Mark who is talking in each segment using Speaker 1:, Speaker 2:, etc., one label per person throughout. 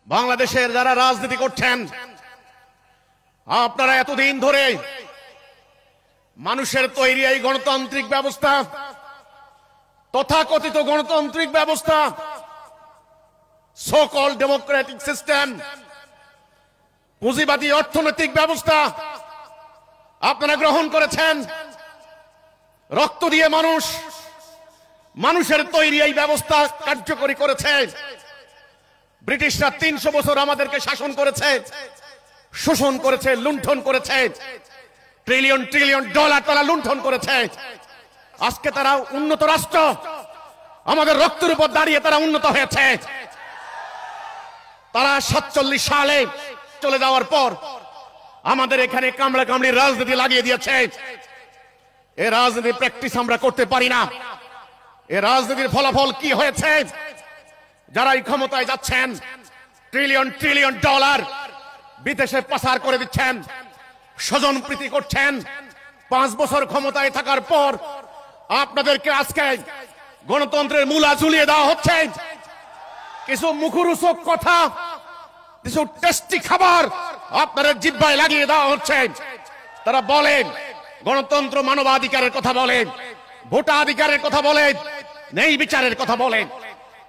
Speaker 1: বাংলাদেশের যারা রাজনীতি করছেন, আপনারা এতদিন ধরে মানুষের তৈরি এই গণতান্ত্রিক ব্যবস্থা, তথাকথিত গণতান্ত্রিক ব্যবস্থা, সো কল ডেমোক্রেটিক সিস্টেম, পুঁজিবাদী অর্থনৈতিক ব্যবস্থা আপনারা গ্রহণ করেছেন। রক্ত দিয়ে মানুষের তৈরি এই ব্যবস্থা কার্যকরী করেছে। ব্রিটিশরা ৩০০ বছর আমাদেরকে শাসন করেছে, শোষণ করেছে, লুণ্ঠন করেছে, ট্রিলিয়ন ট্রিলিয়ন ডলার তারা লুণ্ঠন করেছে। আজকে তারা উন্নত রাষ্ট্র, আমাদের রক্তের উপর দাঁড়িয়ে তারা উন্নত হয়েছে। তারা ৪৭ সালে চলে যাওয়ার পর আমাদের এখানে কামড়া কামড়ির রাজনীতি লাগিয়ে দিয়েছে। এই রাজনীতি প্র্যাকটিস আমরা করতে পারি না। এই রাজনীতির ফলাফল কি হয়েছে? যারা এই ক্ষমতায় যাচ্ছেন, ট্রিলিয়ন ট্রিলিয়ন ডলার বিদেশে পাচার করে দিচ্ছেন, স্বজনপ্রীতি করছেন। ৫ বছর ক্ষমতায় থাকার পর আপনাদেরকে আজকে গণতন্ত্রের মূলা ঝুলিয়ে দেওয়া হচ্ছে। কিছু মুখরোচক কথা, কিছু টেস্টি খাবার আপনাদের জিহ্বায় লাগিয়ে দেওয়া হচ্ছে। তারা বলেন গণতন্ত্র মানবাধিকারের কথা বলেন, ভোটাধিকারের কথা বলেন, ন্যায় বিচারের কথা বলেন,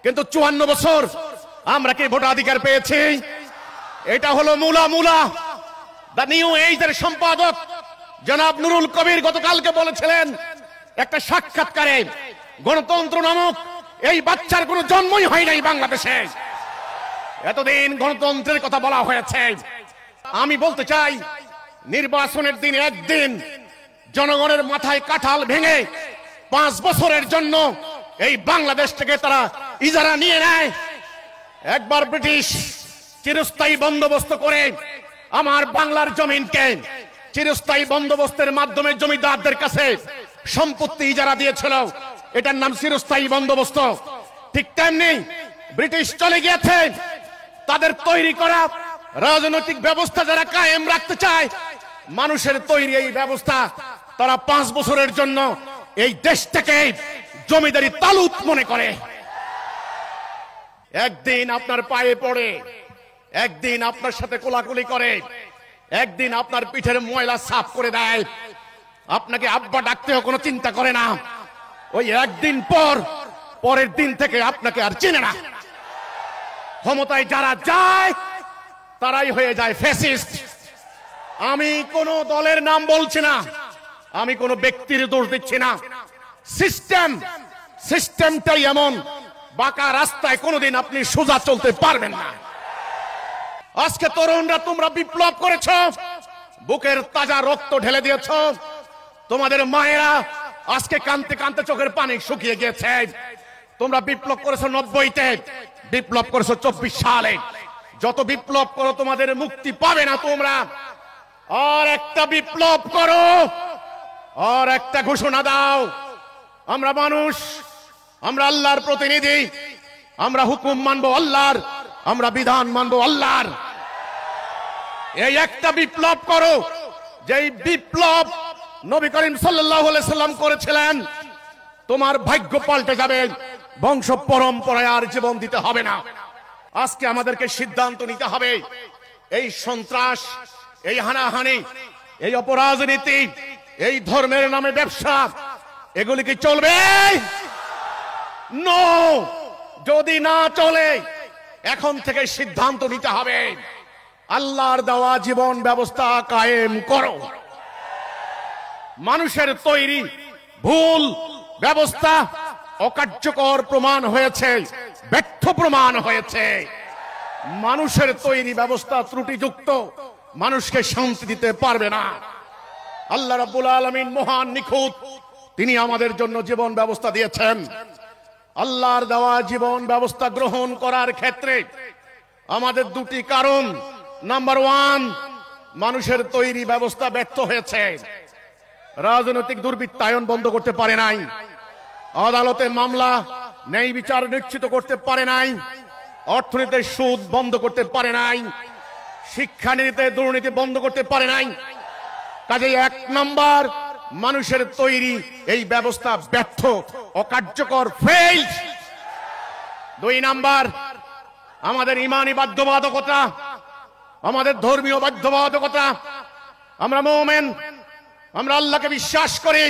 Speaker 1: কিন্তু ৫৪ বছর আমরা কি ভোটাধিকার পেয়েছি? এটা হলো মূলা। দ্য নিউ এইজের সম্পাদক জনাব নুরুল কবির গতকালকে বলেছিলেন একটা সাক্ষাৎকারে, গণতন্ত্র নামক এই বাচ্চার কোনো জন্মই হয় নাই বাংলাদেশে। এতদিন গণতন্ত্রের কথা বলা হয়েছে। আমি বলতে চাই, নির্বাচনের দিন একদিন জনগণের মাথায় কাঁঠাল ভেঙে ৫ বছরের জন্য এই বাংলাদেশ থেকে তারা ইজারা নিয়ে নেয়। একবার ব্রিটিশ চিরস্থায়ী বন্দোবস্ত করে আমার বাংলার জমিনকে চিরস্থায়ী বন্দোবস্তের মাধ্যমে জমিদারদের কাছে সম্পত্তি ইজারা দিয়েছিল। এটার নাম চিরস্থায়ী বন্দোবস্ত। ঠিক তেমনি ব্রিটিশ চলে গিয়েছে, তাদের তৈরি করা রাজনৈতিক ব্যবস্থা যারা কায়েম রাখতে চায়, মানুষের তৈরি এই ব্যবস্থা তারা ৫ বছরের জন্য এই দেশটাকে জমিদারি তালুত মনে করে। একদিন আপনার পায়ে পড়ে, একদিন আপনার সাথে কোলাকুলি করে, একদিন আপনার পিঠের ময়লা সাফ করে দেয়, আপনাকে আব্বা ডাকতেও কোনো চিন্তা করে না। ওই একদিন পরের দিন থেকে আপনাকে আর চেনে না। ক্ষমতায় যারা যায় তারাই হয়ে যায় ফ্যাসিস্ট। আমি কোন দলের নাম বলছি না, আমি কোন ব্যক্তির দোষ দিচ্ছি না। সিস্টেমটাই এমন, বাঁকা রাস্তায় কোনোদিন আপনি সোজা চলতে পারবেন না। আজকে তরুণরা তোমরা বিপ্লব করেছ, বুকের তাজা রক্ত ঢেলে দিয়েছ। তোমাদের মায়েরা আজকে কাঁদতে কাঁদতে চোখের পানি শুকিয়ে গিয়েছে। তোমরা বিপ্লব করেছো ৯০-তে, বিপ্লব করেছো ২৪ সালে। যত বিপ্লব করো তোমাদের মুক্তি পাবে না তোমরা। আর একটা বিপ্লব করো, আর একটা ঘোষণা দাও, আমরা মানুষ, আমরা আল্লাহর প্রতিনিধি, আমরা হুকুম মানবো আল্লাহর, আমরা বিধান মানবো আল্লাহর। এই একটা বিপ্লব করো, যেই বিপ্লব নবী করিম সাল্লাল্লাহু আলাইহি সাল্লাম করেছিলেন। তোমার ভাগ্য পাল্টে যাবে, বংশ পরম্পরায় আর জীবন দিতে হবে না। আজকে আমাদেরকে সিদ্ধান্ত নিতে হবে, এই সন্ত্রাস, এই হানাহানি, এই অপরাজনীতি, এই ধর্মের নামে ব্যবসা, এগুলি কি চলবে? নো। যদি না চলে, এখন থেকে সিদ্ধান্ত নিতে হবে, আল্লাহর দেওয়া জীবন ব্যবস্থা কায়েম করো। মানুষের তৈরি ভুল ব্যবস্থা অকার্যকর প্রমাণ হয়েছে, ব্যর্থ প্রমাণ হয়েছে। মানুষের তৈরি ব্যবস্থা ত্রুটিযুক্ত, মানুষকে শান্তি দিতে পারবে না। আল্লাহ রাব্বুল আলামিন মহান, নিখুঁত, তিনি আমাদের জন্য জীবন ব্যবস্থা দিয়েছেন। আল্লাহর দেওয়া জীবন ব্যবস্থা গ্রহণ করার ক্ষেত্রে আমাদের দুটি কারণ। নাম্বার 1, মানুষের তৈরি ব্যবস্থা ব্যর্থ হয়েছে। রাজনৈতিক দুর্বৃত্তায়ন বন্ধ করতে পারে নাই, আদালতে মামলা ন্যায় বিচার নিশ্চিত করতে পারে নাই, অর্থনীতিতে সুদ বন্ধ করতে পারে নাই, শিক্ষানীতিতে দুর্নীতি বন্ধ করতে পারে নাই। কাজেই ১ নাম্বার, মানুষের তৈরি এই ব্যবস্থা ব্যর্থ, অকার্যকর, ফেইল্ড। ২ নাম্বার, আমাদের ইমানি বাধ্যবাধকতা, আমাদের ধর্মীয় বাধ্যবাধকতা। আমরা মুমিন, আমরা আল্লাহকে বিশ্বাস করি।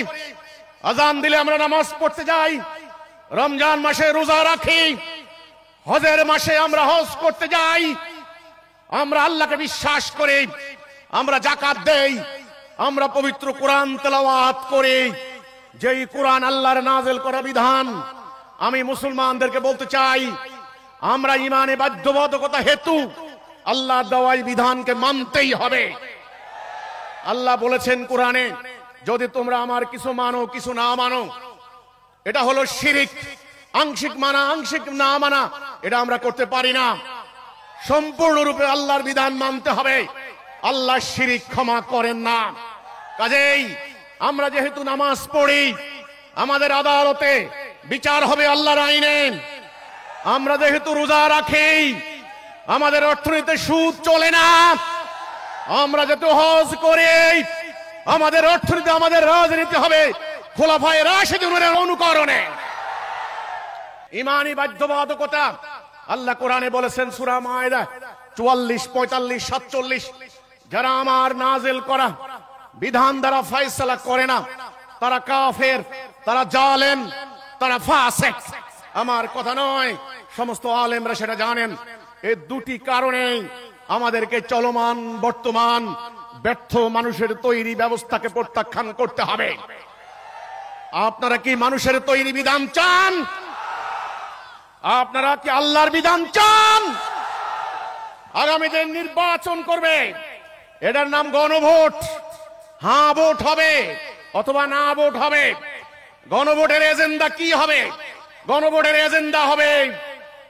Speaker 1: আজান দিলে আমরা নামাজ পড়তে যাই, রমজান মাসে রোজা রাখি, হজের মাসে আমরা হজ করতে যাই। আমরা আল্লাহকে বিশ্বাস করি, আমরা যাকাত দেই, আমরা পবিত্র কোরআন তেলাওয়াত করি। যেই কোরআন আল্লাহর নাযিল করা বিধান, আমি মুসলমানদেরকে বলতে চাই, আমরা ইমানে বাধ্যবাধকতা হেতু আল্লাহ দেওয়া বিধানকে মানতেই হবে। আল্লাহ বলেছেন কোরআনে, যদি তোমরা আমার কিছু মানো কিছু না মানো, এটা হলো শিরিক। আংশিক মানা আংশিক না মানা এটা আমরা করতে পারি না। সম্পূর্ণরূপে আল্লাহর বিধান মানতে হবে। আল্লাহ শিরিক ক্ষমা করেন না। কাজেই আমরা যেহেতু নামাজ পড়ি, আমাদের আদালতে বিচার হবে আল্লাহর আইনে। আমরা যেহেতু রোজা রাখি, আমাদের অর্থনীতিতে সুদ চলে না। আমরা যেহেতু হজ করি, আমাদের অর্থনীতি, আমাদের রাজনীতি হবে খোলাফায়ে রাশিদুনের অনুকরণে। ইমানি বাধ্যবাধকতা আল্লাহ কোরআনে বলেছেন সূরা মায়েদা 44, 45, 47, যারা আমার নাজিল করা বিধান দ্বারা ফয়সালা করে না, তারা কাফের, তারা জালেম, তারা ফাসিক। আমার কথা নয়, সমস্ত আলেমরা সেটা জানেন। এই দুটি কারণে আমাদেরকে চলমান বর্তমান ব্যর্থ মানুষের তৈরি ব্যবস্থাকে প্রত্যাখ্যান করতে হবে। আপনারা কি মানুষের তৈরি বিধান চান? আপনারা কি আল্লাহর বিধান চান? আগামী দিন নির্বাচন করবে, এটার নাম গণভোট। হ্যাঁ ভোট হবে অথবা না ভোট হবে। গণভোটের এজেন্ডা কি হবে? গণভোটের এজেন্ডা হবে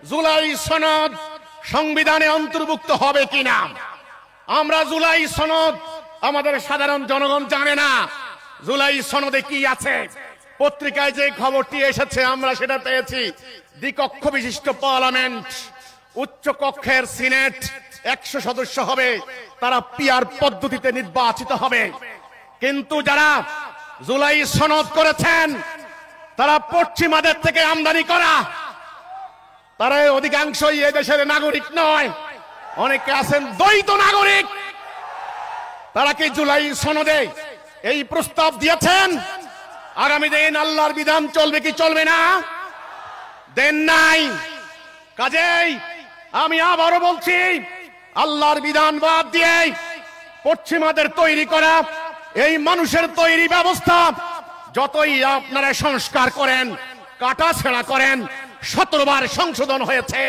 Speaker 1: জুলাই সনদ সংবিধানে অন্তর্ভুক্ত হবে কিনা। আমরা জুলাই সনদ, আমাদের সাধারণ জনগণ জানে না জুলাই সনদে কি আছে। পত্রিকায় যে খবরটি এসেছে আমরা সেটা পেয়েছি, দ্বিকক্ষ বিশিষ্ট পার্লামেন্ট, উচ্চ কক্ষের সিনেট 100 সদস্য হবে, তারা পিআর পদ্ধতিতে নির্বাচিত হবে। কিন্তু যারা জুলাই সনদ করেছেন তারা পশ্চিমাদের থেকে আমদানি করা, তারা অধিকাংশই এই দেশের নাগরিক নয়, অনেকে আছেন দ্বৈত নাগরিক। তারা কি জুলাই সনদে এই প্রস্তাব দিয়েছেন আগামী দিন আল্লাহর বিধান চলবে কি চলবে না? দেন নাই। কাজেই আমি আবারও বলছি, আল্লাহর বিধান বাদ দিয়ে পশ্চিমাদের তৈরি করা এই মানুষের তৈরি ব্যবস্থা যতই আপনারা সংস্কার করেন, কাটা ছেঁড়া করেন, 17 বার সংশোধন হয়েছে,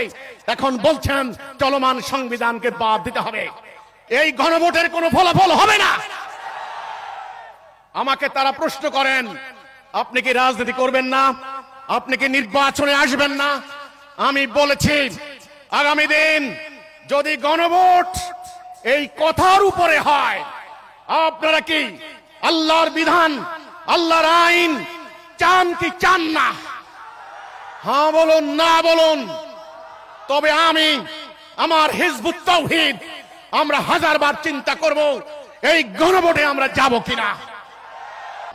Speaker 1: এখন বলছেন চলমান সংবিধানকে বাদ দিতে হবে। এই গণভোটের কোনো ফলাফল হবে না। আমাকে তারা প্রশ্ন করেন, আপনি কি রাজনীতি করবেন না? আপনি কি নির্বাচনে আসবেন না? আমি বলেছি, আগামী দিন যদি গণভোট এই কথার উপরে হয়, আপনারা কি আল্লাহর বিধান, আল্লাহর আইন চান কি চান না? হ্যাঁ বলুন, না বলুন। তবে আমি, আমার হিজবুত তাওহীদ, আমরা 1000 বার চিন্তা করব এই গণভোটে আমরা যাব কিনা।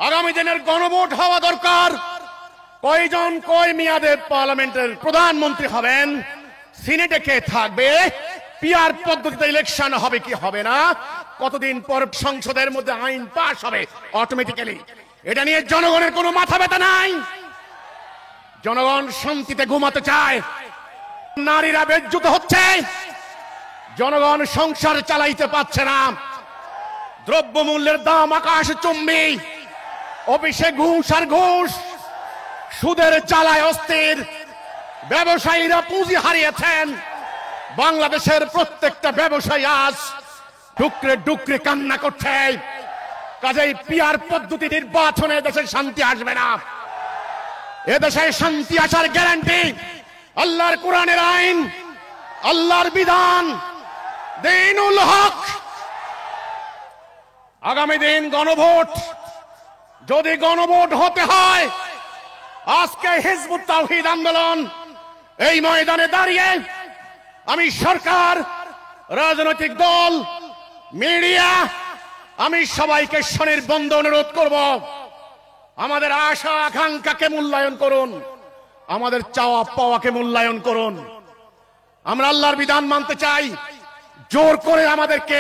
Speaker 1: আগামী দিনের গণভোট হওয়া দরকার। কয়জন কয় মেয়াদে পার্লামেন্টের প্রধানমন্ত্রী হবেন, সিনেটে কে থাকবে, পিআর পদ্ধতিতে ইলেকশন হবে কি হবে না, কতদিন পর সংসদের মধ্যে আইন পাস হবে অটোমেটিক্যালি, এটা নিয়ে জনগণের কোনো মাথা ব্যথা নাই। জনগণ শান্তিতে ঘুমাতে চায়। নারীরা বেজ্জুত হচ্ছে, জনগণ সংসার চালাইতে পারছে না। দ্রব্যমূল্যের দাম আকাশচুম্বী, অফিসে ঘুষ আর ঘুষ, সুদের জ্বালায় অস্থির, ব্যবসায়ীরা পুঁজি হারিয়েছেন। বাংলাদেশের প্রত্যেকটা ব্যবসায়ী আজ ডুকরে ডুকরে কান্না করছে। কাজেই পিআর পদ্ধতি নির্বাচনে দেশে শান্তি আসবে না। এদেশে শান্তি আসার গ্যারান্টি আল্লাহর কোরআনের আইন, আল্লাহর বিধান, দ্বীনুল হক। আগামী দিন গণভোট, যদি গণভোট হতে হয়, আজকে হিজবুত তাওহীদ আন্দোলন এই ময়দানে দাঁড়িয়ে আমি সরকার, রাজনৈতিক দল, মিডিয়া, আমি সবাইকে স্বনির্বন্ধ অনুরোধ করব, আমাদের আশা আকাঙ্ক্ষাকে মূল্যায়ন করুন, আমাদের চাওয়া পাওয়াকে মূল্যায়ন করুন। আমরা আল্লাহর বিধান মানতে চাই, জোর করে আমাদেরকে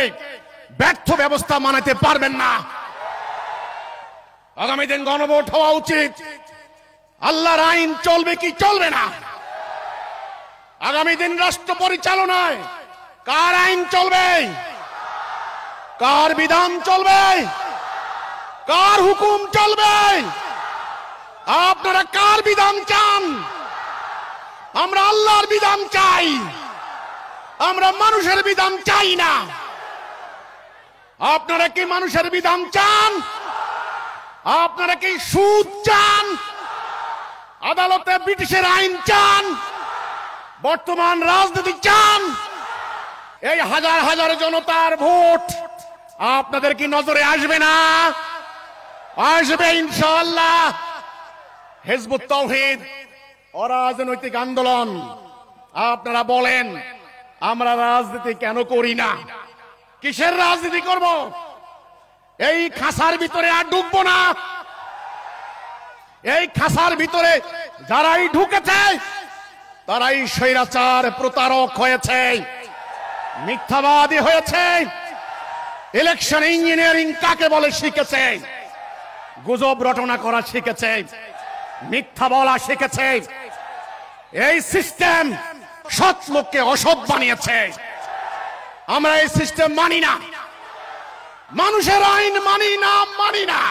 Speaker 1: ব্যর্থ ব্যবস্থা মানাতে পারবেন না। আগামী দিন গণভোট হওয়া উচিত। আল্লাহর আইন চলবে কি চলবে না? আগামী দিন রাষ্ট্র পরিচালনায় কার আইন চলবে, কার বিধান চলবে, কার হুকুম চলবে? আপনারা কার বিধান চান? আমরা আল্লাহর বিধান চাই, আমরা মানুষের বিধান চাই না। আপনারা কি মানুষের বিধান চান? আপনারা কি সুদ চান? আদালতে ব্রিটিশের আইন চান? বর্তমান রাজনীতি চান? এই হাজার হাজার জনতার ভোট আপনাদের কি নজরে আসবে না? আসবে ইনশাআল্লাহ। হিজবুত তাওহীদ অরাজনৈতিক আন্দোলন। আপনারা বলেন আমরা রাজনীতি কেন করি না? কিসের রাজনীতি করব? এই খাসার ভিতরে আর ঢুকবো না। এই খাসার ভিতরে যারাই ঢুকেছে তারাই স্বৈরাচার, প্রতারক হয়েছে, মিথ্যাবাদী হয়েছে। ইলেকশন ইঞ্জিনিয়ারিং কাকে বলে শিখেছে, গুজব রটনা করা শিখেছে, মিথ্যা বলা শিখেছে। এই সিস্টেম সৎ লোককে অসৎ বানিয়েছে। আমরা এই সিস্টেম মানি না, মানুষের আইন মানি না, মানি না।